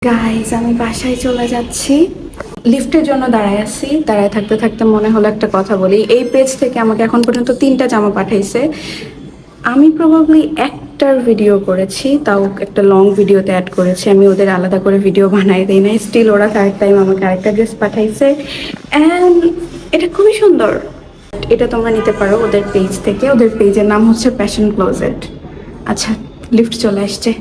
Guys আমি বাসায় চলে যাচ্ছি। লিফটের জন্য দাঁড়ায় আছি। দাঁড়ায় থাকতে থাকতে মনে হলো একটা কথা বলি। এই পেজ থেকে আমাকে এখন পর্যন্ত 3টা জামা পাঠাইছে। আমি প্রবাবলি একটার ভিডিও করেছি, তাও একটা লং ভিডিওতে অ্যাড করেছি। আমি ওদের আলাদা করে ভিডিও বানাই দিই নাই। স্টিল ওরা থার্ড টাইম আমাকে আরেকটা ড্রেস পাঠাইছে অ্যান্ড এটা খুবই সুন্দর। এটা তোমরা নিতে পারো ওদের পেজ থেকে। ওদের পেজের নাম হচ্ছে প্যাশন ক্লোজেট। আচ্ছা, লিফট চলে আসছে।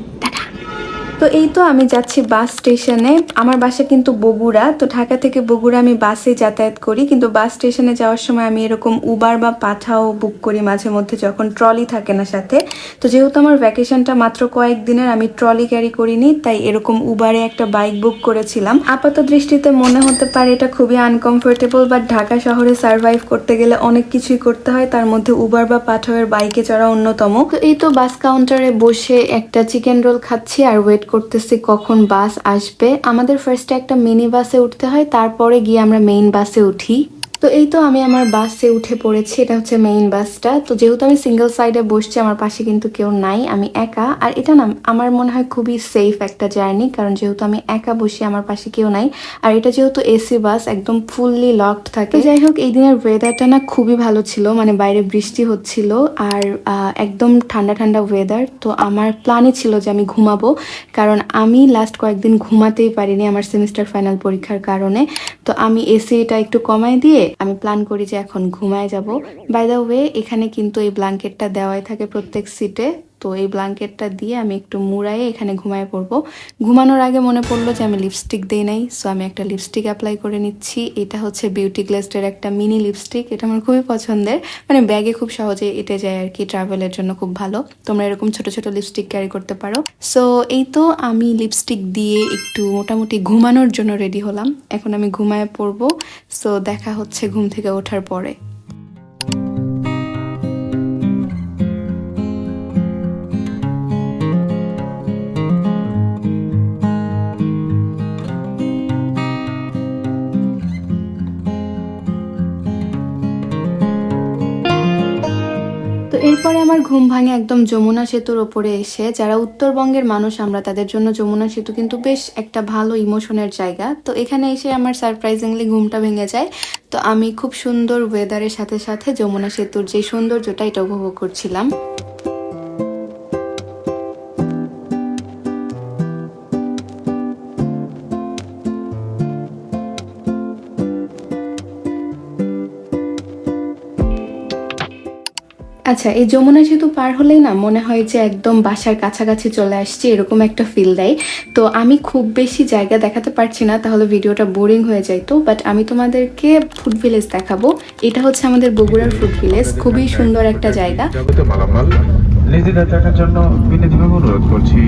তো এই তো আমি যাচ্ছি বাস স্টেশনে। আমার বাসা কিন্তু বগুড়া, তো ঢাকা থেকে বগুড়া আমি বাসে যাতায়াত করি, কিন্তু বাস স্টেশনে যাওয়ার সময় আমি এরকম উবার বা পাঠাও বুক করি মাঝে মধ্যে, যখন ট্রলি থাকে না সাথে। তো যেহেতু আমার ভ্যাকেশনটা মাত্র কয়েকদিনের, আমি ট্রলি ক্যারি করিনি, তাই এরকম উবারে একটা বাইক বুক করেছিলাম। আপাত দৃষ্টিতে মনে হতে পারে এটা খুবই আনকমফোর্টেবল, বাট ঢাকা শহরে সার্ভাইভ করতে গেলে অনেক কিছুই করতে হয়, তার মধ্যে উবার বা পাঠাওয়ের বাইকে চড়া অন্যতম। তো এই তো বাস কাউন্টারে বসে একটা চিকেন রোল খাচ্ছি আর ওয়েট করতেছি কখন বাস আসবে। আমাদের ফার্স্টে একটা মিনি বাসে উঠতে হয়, তারপরে গিয়ে আমরা মেইন বাসে উঠি। তো এই তো আমি আমার বাসে উঠে পড়েছি। এটা হচ্ছে মেইন বাসটা। তো যেহেতু আমি সিঙ্গেল সাইডে বসছি, আমার পাশে কিন্তু কেউ নাই, আমি একা। আর এটা না আমার মনে হয় খুবই সেফ একটা জার্নি, কারণ যেহেতু আমি একা বসি, আমার পাশে কেউ নাই। আর এটা যেহেতু এসি বাস, একদম ফুললি লকড থাকে। যাই হোক, এই দিনের ওয়েদারটা না খুবই ভালো ছিল, মানে বাইরে বৃষ্টি হচ্ছিল আর একদম ঠান্ডা ঠান্ডা ওয়েদার। তো আমার প্ল্যানই ছিল যে আমি ঘুমাবো, কারণ আমি লাস্ট কয়েকদিন ঘুমাতেই পারিনি আমার সেমিস্টার ফাইনাল পরীক্ষার কারণে। তো আমি এসিটা একটু কমাই দিয়ে আমি প্ল্যান করি যে এখন ঘুমায় যাব। বাই দ্য ওয়ে, এখানে কিন্তু এই ব্ল্যাঙ্কেটটা দেওয়াই থাকে প্রত্যেক সিটে। তো এই ব্ল্যাঙ্কেটটা দিয়ে আমি একটু মুড়াইয়ে এখানে ঘুমায় পড়বো। ঘুমানোর আগে মনে পড়লো যে আমি লিপস্টিক দিই নাই, সো আমি একটা লিপস্টিক অ্যাপ্লাই করে নিচ্ছি। এটা হচ্ছে বিউটি গ্লেস্টের একটা মিনি লিপস্টিক। এটা আমার খুবই পছন্দের, মানে ব্যাগে খুব সহজে এঁটে যায় আর কি, ট্রাভেলের জন্য খুব ভালো। তোমরা এরকম ছোট ছোট লিপস্টিক ক্যারি করতে পারো। সো এই তো আমি লিপস্টিক দিয়ে একটু মোটামুটি ঘুমানোর জন্য রেডি হলাম। এখন আমি ঘুমায় পড়বো। সো দেখা হচ্ছে ঘুম থেকে ওঠার পরে। তো এরপরে আমার ঘুম ভাঙে একদম যমুনা সেতুর ওপরে এসে। যারা উত্তরবঙ্গের মানুষ আমরা, তাদের জন্য যমুনা সেতু কিন্তু বেশ একটা ভালো ইমোশনের জায়গা। তো এখানে এসে আমার সারপ্রাইজিংলি ঘুমটা ভেঙে যায়। তো আমি খুব সুন্দর ওয়েদারের সাথে সাথে যমুনা সেতুর যে সৌন্দর্যটা, এটা উপভোগ করছিলাম। আচ্ছা, এই যমুনা সেতু পার হলেই না মনে হয় যে একদম বাসার কাছাকাছি চলে আসছে, এরকম একটা ফিল দেয়। তো আমি খুব বেশি জায়গা দেখাতে পারছি না, তাহলে ভিডিওটা বোরিং হয়ে যাইতো, বাট আমি তোমাদেরকে ফুড ভিলেজ দেখাবো। এটা হচ্ছে আমাদের বগুড়ার ফুড ভিলেজ, খুবই সুন্দর একটা জায়গা। দেখার জন্য বিনীতভাবে অনুরোধ করছি।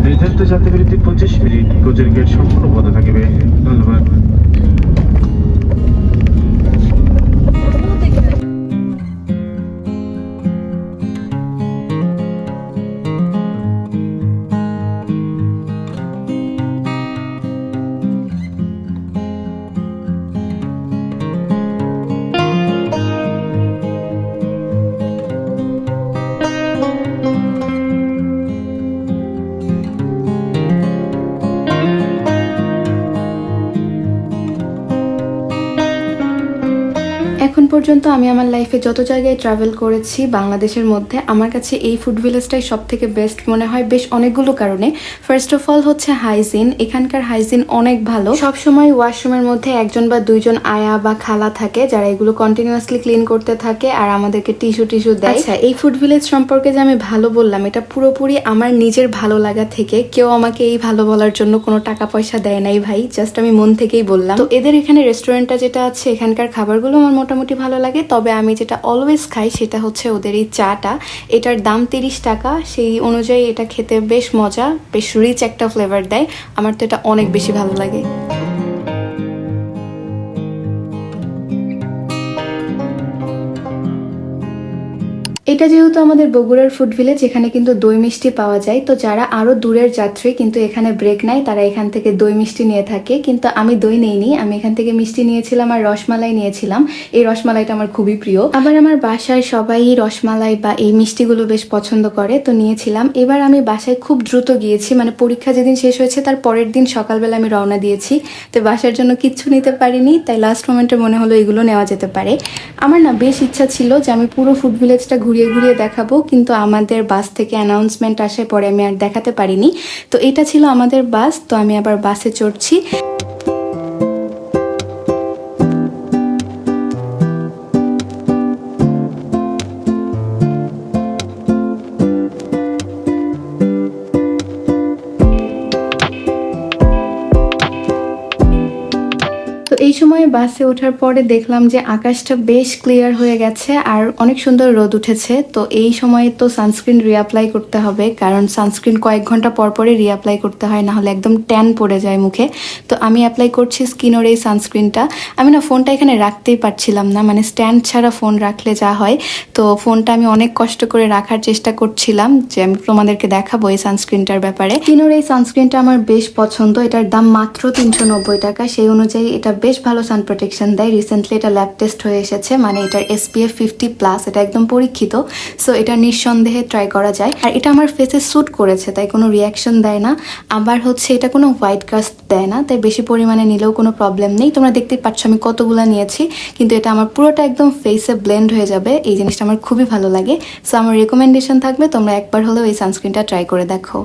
নির্ধারিত যাত্রীবিরতি 25 মিনিট, কোচের গেট সম্পূর্ণ বন্ধ থাকবে। ধন্যবাদ। এখন পর্যন্ত আমি আমার লাইফে যত জায়গায় ট্রাভেল করেছি বাংলাদেশের মধ্যে, আমার কাছে এই ফুড ভিলেজটাই সব থেকে বেস্ট মনে হয়, বেশ অনেকগুলো কারণে। ফার্স্ট অফ অল হচ্ছে হাইজিন। এখানকার হাইজিন অনেক ভালো। সবসময় ওয়াশরুমের মধ্যে একজন বা দুইজন আয়া বা খালা থাকে, যারা এগুলো কন্টিনিউয়াসলি ক্লিন করতে থাকে আর আমাদেরকে টিস্যু দেয়। আচ্ছা, এই ফুড ভিলেজ সম্পর্কে যে আমি ভালো বললাম, এটা পুরোপুরি আমার নিজের ভালো লাগা থেকে। কেউ আমাকে এই ভালো বলার জন্য কোনো টাকা পয়সা দেয় নাই ভাই, জাস্ট আমি মন থেকেই বললাম। তো এদের এখানে রেস্টুরেন্টটা যেটা আছে, এখানকার খাবারগুলো আমার মোটামুটি ভালো লাগে। তবে আমি যেটা অলওয়েজ খাই সেটা হচ্ছে ওদের এই চাটা। এটার দাম 30 টাকা, সেই অনুযায়ী এটা খেতে বেশ মজা, বেশ রিচ একটা ফ্লেভার দেয়। আমার তো এটা অনেক বেশি ভালো লাগে। এটা যেহেতু আমাদের বগুড়ার ফুড ভিলেজ, এখানে কিন্তু দই মিষ্টি পাওয়া যায়। তো যারা আরো দূরের যাত্রী কিন্তু এখানে ব্রেক নেয়, তারা এখান থেকে দই মিষ্টি নিয়ে থাকে। কিন্তু আমি দই নেইনি, আমি এখান থেকে মিষ্টি নিয়েছিলাম আর রসমালাই নিয়েছিলাম। এই রসমালাইটা আমার খুবই প্রিয়। আবার আমার বাসায় সবাই রসমালাই বা এই মিষ্টিগুলো বেশ পছন্দ করে, তো নিয়েছিলাম। এবার আমি বাসায় খুব দ্রুত গিয়েছি, মানে পরীক্ষা যেদিন শেষ হয়েছে তার পরের দিন সকালবেলা আমি রওনা দিয়েছি। তো বাসার জন্য কিচ্ছু নিতে পারিনি, তাই লাস্ট মোমেন্টে মনে হলো এগুলো নেওয়া যেতে পারে। আমার না বেশ ইচ্ছা ছিল যে আমি পুরো ফুড ভিলেজটা ঘুরিয়ে ঘুরিয়ে দেখাবো, কিন্তু আমাদের বাস থেকে অ্যানাউন্সমেন্ট আসার পরে আমি আর দেখাতে পারিনি। তো এটা ছিল আমাদের বাস, তো আমি আবার বাসে চড়ছি। তো এই সময় বাসে ওঠার পরে দেখলাম যে আকাশটা বেশ ক্লিয়ার হয়ে গেছে আর অনেক সুন্দর রোদ উঠেছে। তো এই সময়ে তো সানস্ক্রিন রিঅ্যাপ্লাই করতে হবে, কারণ সানস্ক্রিন কয়েক ঘন্টা পর পরে রিঅ্যাপ্লাই করতে হয়, না হলে একদম ট্যান পড়ে যায় মুখে। তো আমি অ্যাপ্লাই করছি স্কিনোর এই সানস্ক্রিনটা। আমি না ফোনটা এখানে রাখতেই পারছিলাম না, মানে স্ট্যান্ড ছাড়া ফোন রাখলে যা হয়। তো ফোনটা আমি অনেক কষ্ট করে রাখার চেষ্টা করছিলাম যে আমি তোমাদেরকে দেখাবো এই সানস্ক্রিনটার ব্যাপারে। স্কিনোর এই সানস্ক্রিনটা আমার বেশ পছন্দ। এটার দাম মাত্র 390 টাকা। সেই অনুযায়ী এটা বেশ ভালো সান প্রোটেকশন দেয়। রিসেন্টলি এটা ল্যাব টেস্ট হয়ে এসেছে, মানে এটার SPF 50+, এটা একদম পরীক্ষিত। সো এটা নিঃসন্দেহে ট্রাই করা যায়। আর এটা আমার ফেসে স্যুট করেছে, তাই কোনো রিয়াকশন দেয় না। আবার হচ্ছে এটা কোনো হোয়াইট কাস্ট দেয় না, তাই বেশি পরিমাণে নিলেও কোনো প্রবলেম নেই। তোমরা দেখতেই পাচ্ছ আমি কতগুলো নিয়েছি, কিন্তু এটা আমার পুরোটা একদম ফেসে ব্লেন্ড হয়ে যাবে। এই জিনিসটা আমার খুবই ভালো লাগে। সো আমার রেকমেন্ডেশন থাকবে তোমরা একবার হলেও এই সানস্ক্রিনটা ট্রাই করে দেখো।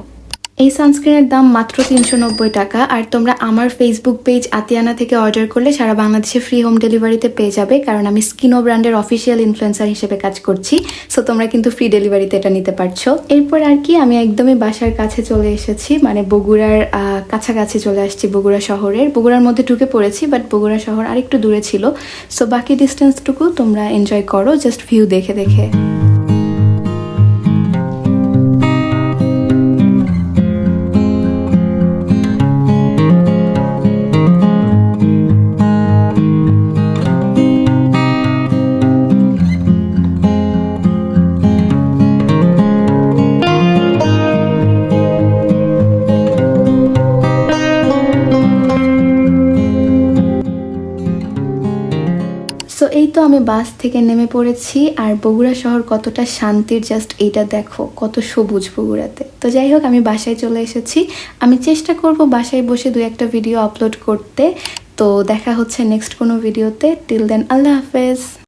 এই সানস্ক্রিনের দাম মাত্র 390 টাকা। আর তোমরা আমার ফেসবুক পেজ আতিয়ানা থেকে অর্ডার করলে সারা বাংলাদেশে ফ্রি হোম ডেলিভারিতে পেয়ে যাবে, কারণ আমি স্কিনো ব্র্যান্ডের অফিসিয়াল ইনফ্লুয়েন্সার হিসেবে কাজ করছি। সো তোমরা কিন্তু ফ্রি ডেলিভারিতে এটা নিতে পারছো। এরপর আর কি, আমি একদমই বাসার কাছে চলে এসেছি, মানে বগুড়ার কাছাকাছি চলে আসছি। বগুড়ার মধ্যে ঢুকে পড়েছি, বাট বগুড়া শহর আরেকটু দূরে ছিল। সো বাকি ডিস্টেন্সটুকু তোমরা এনজয় করো জাস্ট ভিউ দেখে দেখে। সো এই তো আমি বাস থেকে নেমে পড়েছি, আর বগুড়া শহর কতটা শান্তির জাস্ট এইটা দেখো, কত সবুজ বগুড়াতে। তো যাই হোক, আমি বাসায় চলে এসেছি। আমি চেষ্টা করব বাসায় বসে 2-1টা ভিডিও আপলোড করতে। তো দেখা হচ্ছে নেক্সট কোনো ভিডিওতে। টিল দেন আল্লাহ হাফেজ।